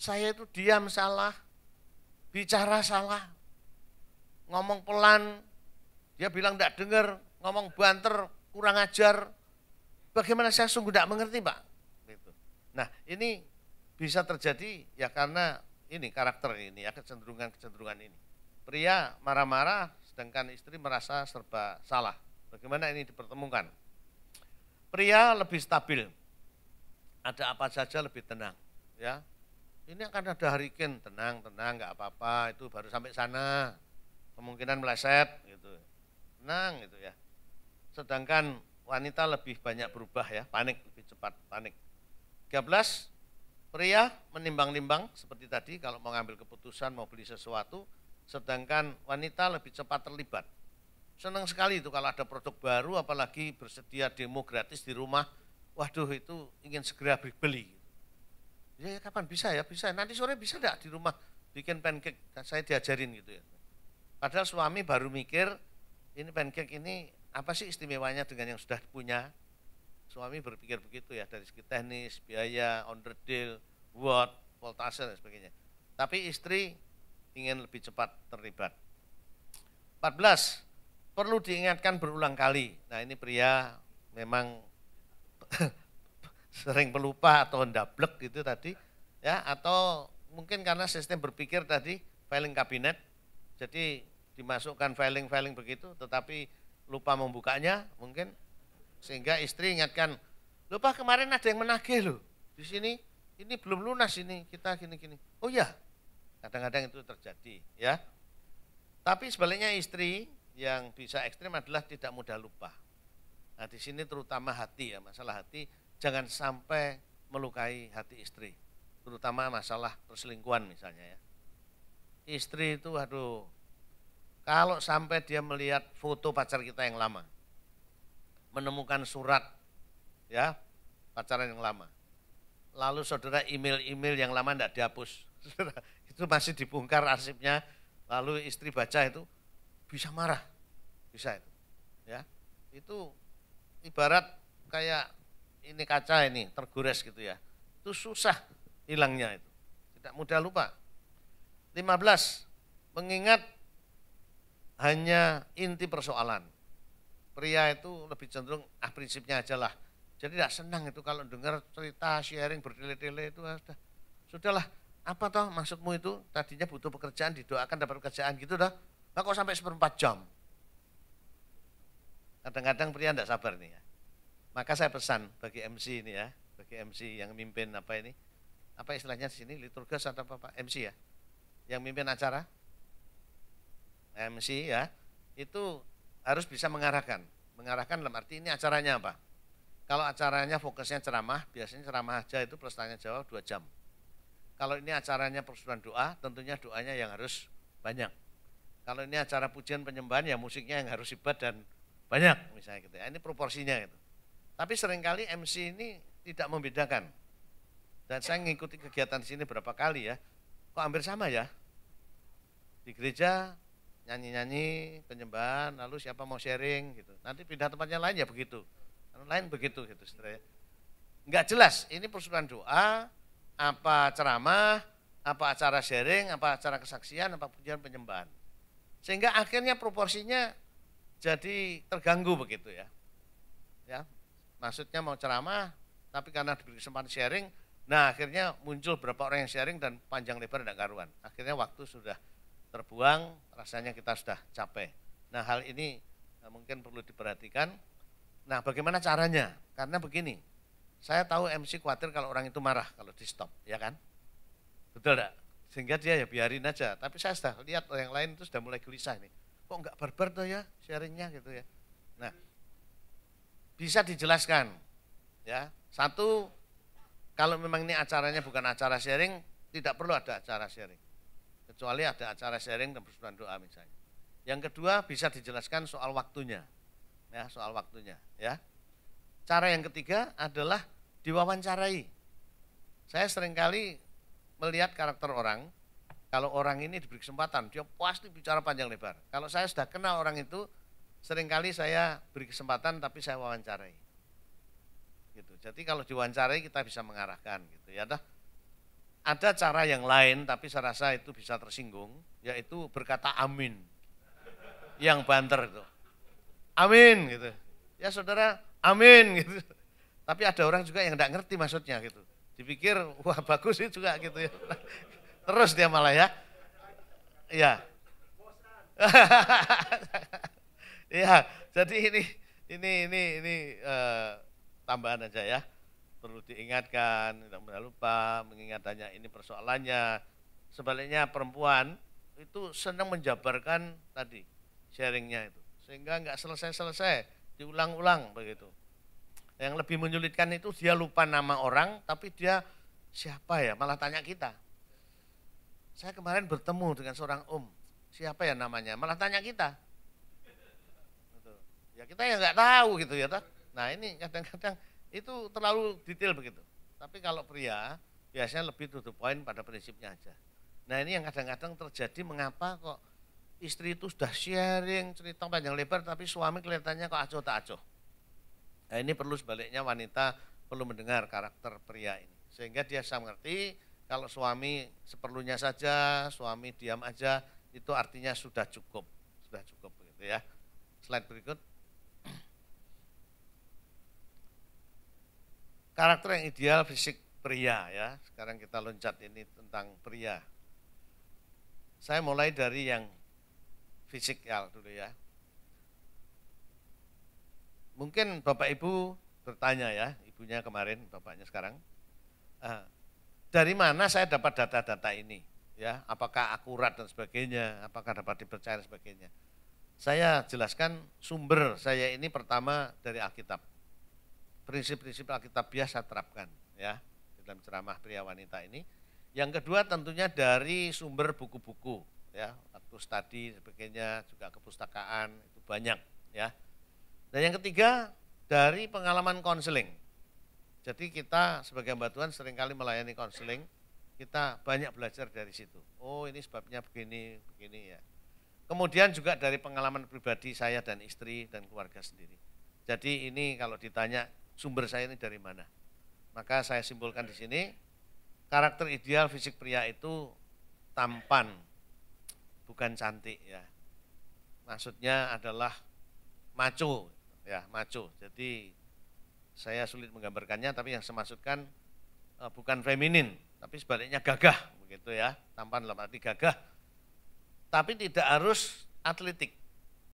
saya itu diam salah, bicara salah, ngomong pelan, dia bilang tidak dengar, ngomong banter, kurang ajar. Bagaimana saya sungguh tidak mengerti, Pak. Gitu. Nah, ini bisa terjadi ya karena ini karakter ini ya, kecenderungan ini. Pria marah-marah sedangkan istri merasa serba salah. Bagaimana ini dipertemukan? Pria lebih stabil, ada apa saja lebih tenang, ya. Ini akan ada hurricane, tenang, nggak apa-apa, itu baru sampai sana, kemungkinan meleset, gitu, tenang, gitu ya. Sedangkan wanita lebih banyak berubah ya, panik, lebih cepat panik. 13, pria menimbang-nimbang seperti tadi, kalau mau ngambil keputusan, mau beli sesuatu, sedangkan wanita lebih cepat terlibat. Senang sekali itu kalau ada produk baru, apalagi bersedia demo gratis di rumah. Waduh, itu ingin segera beli. Ya, kapan bisa ya? Bisa. Nanti sore bisa enggak di rumah bikin pancake? Saya diajarin gitu ya. Padahal suami baru mikir, ini pancake ini apa sih istimewanya dengan yang sudah punya? Suami berpikir begitu ya, dari segi teknis, biaya, onderdil, watt, voltase dan sebagainya. Tapi istri ingin lebih cepat terlibat. 14, perlu diingatkan berulang kali. Nah, ini pria memang sering pelupa atau ndablek gitu tadi ya, atau mungkin karena sistem berpikir tadi filing kabinet, jadi dimasukkan filing begitu tetapi lupa membukanya mungkin, sehingga istri ingatkan, lupa kemarin ada yang menagih loh di sini, ini belum lunas, ini kita gini-gini. Oh ya, kadang-kadang itu terjadi ya. Tapi sebaliknya istri yang bisa ekstrim adalah tidak mudah lupa. Nah, di sini terutama hati ya, masalah hati jangan sampai melukai hati istri. Terutama masalah perselingkuhan misalnya ya. Istri itu aduh, kalau sampai dia melihat foto pacar kita yang lama, menemukan surat ya, pacaran yang lama, lalu saudara email-email yang lama tidak dihapus, itu masih dibongkar arsipnya, lalu istri baca itu, bisa marah, bisa itu, ya, itu ibarat kayak ini kaca ini tergores gitu ya, itu susah hilangnya itu, tidak mudah lupa. 15, mengingat hanya inti persoalan. Pria itu lebih cenderung prinsipnya aja lah. Jadi tidak senang itu kalau dengar cerita sharing bertele-tele itu sudahlah, apa toh maksudmu itu, tadinya butuh pekerjaan didoakan dapat pekerjaan gitu dah. Nah, kok sampai 1/4 jam? Kadang-kadang pria tidak sabar nih ya. Maka saya pesan bagi MC ini ya, bagi MC yang mimpin apa ini, apa istilahnya di sini, liturgas atau apa, MC ya, yang mimpin acara, MC ya, itu harus bisa mengarahkan dalam arti ini acaranya apa. Kalau acaranya fokusnya ceramah, biasanya ceramah aja itu plus tanya jawab 2 jam. Kalau ini acaranya persetujuan doa, tentunya doanya yang harus banyak. Kalau ini acara pujian penyembahan, ya musiknya yang harus hebat dan banyak misalnya gitu ya. Ini proporsinya gitu. Tapi seringkali MC ini tidak membedakan. Dan saya mengikuti kegiatan di sini berapa kali ya, kok hampir sama ya. Di gereja nyanyi-nyanyi penyembahan, lalu siapa mau sharing gitu. Nanti pindah tempatnya lain ya begitu. Lain begitu gitu sebenarnya. Enggak jelas, ini persetujuan doa, apa ceramah, apa acara sharing, apa acara kesaksian, apa pujian penyembahan. Sehingga akhirnya proporsinya jadi terganggu begitu ya. Ya, maksudnya mau ceramah, tapi karena diberi kesempatan sharing, nah akhirnya muncul berapa orang yang sharing dan panjang lebar tidak karuan. Akhirnya waktu sudah terbuang, rasanya kita sudah capek. Nah, hal ini mungkin perlu diperhatikan. Nah, bagaimana caranya? Karena begini, saya tahu MC khawatir kalau orang itu marah kalau di stop, ya kan? Betul enggak? Sehingga dia ya biarin aja. Tapi saya sudah lihat yang lain itu sudah mulai gelisah nih. Kok enggak barbar tuh ya sharingnya gitu ya. Nah, bisa dijelaskan. Ya, satu, kalau memang ini acaranya bukan acara sharing, tidak perlu ada acara sharing. Kecuali ada acara sharing dan persetujuan doa misalnya. Yang kedua, bisa dijelaskan soal waktunya. Ya, soal waktunya, ya. Cara yang ketiga adalah diwawancarai. Saya seringkali melihat karakter orang, kalau orang ini diberi kesempatan, dia pasti bicara panjang lebar. Kalau saya sudah kenal orang itu, seringkali saya beri kesempatan tapi saya wawancarai. Gitu. Jadi kalau diwawancarai kita bisa mengarahkan gitu ya. ada cara yang lain, tapi saya rasa itu bisa tersinggung, yaitu berkata amin. Yang banter itu. Amin gitu. Ya saudara, amin gitu. Tapi ada orang juga yang tidak ngerti maksudnya gitu. Dipikir, wah bagus sih juga gitu ya. Terus dia malah ya. Iya. Iya, jadi ini tambahan aja ya. Perlu diingatkan, tidak mudah lupa, mengingatnya ini persoalannya. Sebaliknya perempuan itu senang menjabarkan tadi sharingnya itu, sehingga nggak selesai-selesai, diulang-ulang begitu. Yang lebih menyulitkan itu dia lupa nama orang, tapi dia siapa ya, malah tanya kita. Saya kemarin bertemu dengan seorang siapa ya namanya, malah tanya kita. Ya kita ya nggak tahu gitu ya. Nah ini kadang-kadang itu terlalu detail begitu. Tapi kalau pria biasanya lebih to the point pada prinsipnya aja. Nah ini yang kadang-kadang terjadi, mengapa kok istri itu sudah sharing cerita panjang lebar tapi suami kelihatannya kok acuh tak acuh. Nah ini perlu sebaliknya wanita perlu mendengar karakter pria ini. Sehingga dia bisa mengerti kalau suami seperlunya saja, suami diam aja, itu artinya sudah cukup begitu ya. Slide berikut. Karakter yang ideal fisik pria ya. Sekarang kita loncat ini tentang pria. Saya mulai dari yang fisikal dulu ya. Mungkin Bapak Ibu bertanya ya, ibunya kemarin, bapaknya sekarang. Dari mana saya dapat data-data ini? Ya, apakah akurat dan sebagainya, apakah dapat dipercaya dan sebagainya. Saya jelaskan sumber saya ini pertama dari Alkitab. Prinsip-prinsip Alkitabiah saya terapkan ya dalam ceramah pria wanita ini. Yang kedua tentunya dari sumber buku-buku ya, waktu studi sebagainya, juga kepustakaan itu banyak ya. Dan yang ketiga dari pengalaman konseling. Jadi kita sebagai hamba Tuhan seringkali melayani konseling, kita banyak belajar dari situ. Oh ini sebabnya begini ya. Kemudian juga dari pengalaman pribadi saya dan istri dan keluarga sendiri. Jadi ini kalau ditanya sumber saya ini dari mana? Maka saya simpulkan di sini, karakter ideal fisik pria itu tampan, bukan cantik ya. Maksudnya adalah macho ya, macho. Jadi saya sulit menggambarkannya, tapi yang saya maksudkan bukan feminin, tapi sebaliknya gagah begitu ya. Tampan dalam arti gagah. Tapi tidak harus atletik.